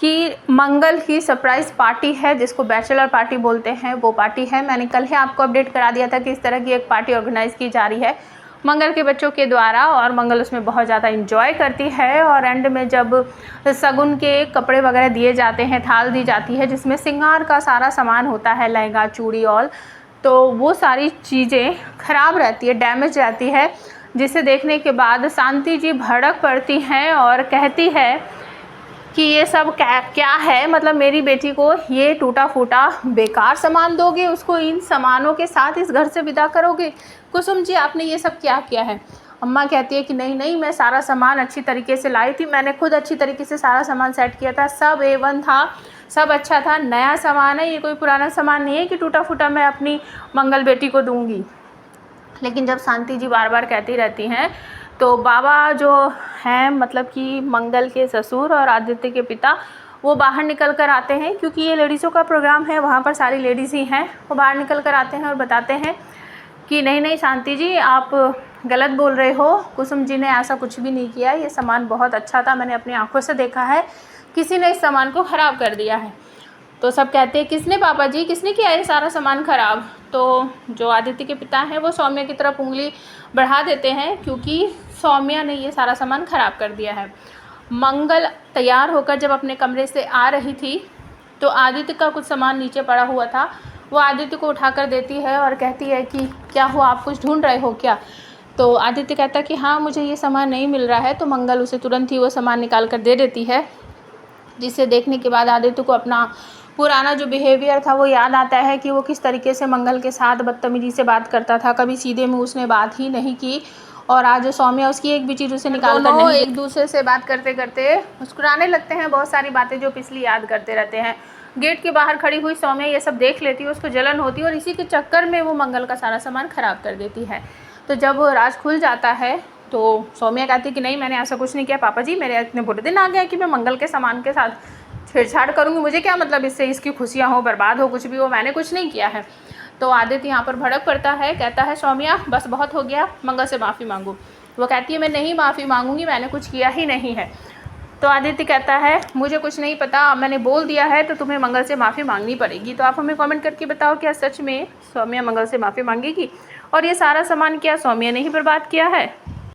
कि मंगल की surprise party है, जिसको बैचलर पार्टी बोलते हैं, वो पार्टी है। मैंने कल ही आपको अपडेट करा दिया था कि इस तरह की एक पार्टी ऑर्गेनाइज़ की जा रही है मंगल के बच्चों के द्वारा, और मंगल उसमें बहुत ज़्यादा इंजॉय करती है। और एंड में जब शगुन के कपड़े वगैरह दिए जाते हैं, थाल दी जाती है जिसमें श्रृंगार का सारा सामान होता है, लहंगा, चूड़ी ऑल, तो वो सारी चीज़ें खराब रहती है, डैमेज रहती है, जिसे देखने के बाद शांति जी भड़क पड़ती हैं और कहती है कि ये सब क्या है, मतलब मेरी बेटी को ये टूटा फूटा बेकार सामान दोगे, उसको इन सामानों के साथ इस घर से विदा करोगे? कुसुम जी आपने ये सब क्या किया है? अम्मा कहती है कि नहीं नहीं, मैं सारा सामान अच्छी तरीके से लाई थी, मैंने खुद अच्छी तरीके से सारा सामान सेट किया था, सब A1 था, सब अच्छा था, नया सामान है, ये कोई पुराना सामान नहीं है कि टूटा फूटा मैं अपनी मंगल बेटी को दूंगी। लेकिन जब शांति जी बार बार कहती रहती हैं तो बाबा जो हैं, मतलब कि मंगल के ससुर और आदित्य के पिता, वो बाहर निकल कर आते हैं, क्योंकि ये लेडीज़ों का प्रोग्राम है, वहाँ पर सारी लेडीज़ ही हैं। वो बाहर निकल कर आते हैं और बताते हैं कि नहीं नहीं शांति जी, आप गलत बोल रहे हो, कुसुम जी ने ऐसा कुछ भी नहीं किया, ये सामान बहुत अच्छा था, मैंने अपनी आंखों से देखा है, किसी ने इस सामान को ख़राब कर दिया है। तो सब कहते हैं किसने पापा जी, किसने किया ये सारा सामान ख़राब? तो जो आदित्य के पिता हैं वो सौम्या की तरफ उंगली बढ़ा देते हैं, क्योंकि सौम्या ने ये सारा सामान ख़राब कर दिया है। मंगल तैयार होकर जब अपने कमरे से आ रही थी तो आदित्य का कुछ सामान नीचे पड़ा हुआ था, वो आदित्य को उठाकर देती है और कहती है कि क्या हुआ, आप कुछ ढूंढ रहे हो क्या? तो आदित्य कहता है कि हाँ, मुझे ये सामान नहीं मिल रहा है। तो मंगल उसे तुरंत ही वो सामान निकाल कर दे देती है, जिसे देखने के बाद आदित्य को अपना पुराना जो बिहेवियर था वो याद आता है कि वो किस तरीके से मंगल के साथ बदतमीजी से बात करता था, कभी सीधे मुँह उसने बात ही नहीं की। और आज सौम्या उसकी एक भी चीज़ उसे निकाल कर नहीं, एक दूसरे से बात करते करते मुस्कुराने लगते हैं, बहुत सारी बातें जो पिछली याद करते रहते हैं। गेट के बाहर खड़ी हुई सौम्या ये सब देख लेती है, उसको जलन होती है और इसी के चक्कर में वो मंगल का सारा सामान ख़राब कर देती है। तो जब राज खुल जाता है तो सौम्या कहती है कि नहीं, मैंने ऐसा कुछ नहीं किया पापा जी, मेरे इतने बुरे दिन आ गया कि मैं मंगल के सामान के साथ छेड़छाड़ करूँगी, मुझे क्या मतलब इससे, इसकी खुशियाँ हो, बर्बाद हो, कुछ भी हो, मैंने कुछ नहीं किया है। तो आदित्य यहाँ पर भड़क पड़ता है, कहता है सौम्या बस बहुत हो गया, मंगल से माफ़ी मांगो। वो कहती है मैं नहीं माफ़ी मांगूंगी, मैंने कुछ किया ही नहीं है। तो आदित्य कहता है मुझे कुछ नहीं पता, मैंने बोल दिया है तो तुम्हें मंगल से माफ़ी मांगनी पड़ेगी। तो आप हमें कमेंट करके बताओ, क्या सच में सौम्या मंगल से माफ़ी मांगेगी? और ये सारा सामान क्या सौम्या ने ही बर्बाद किया है?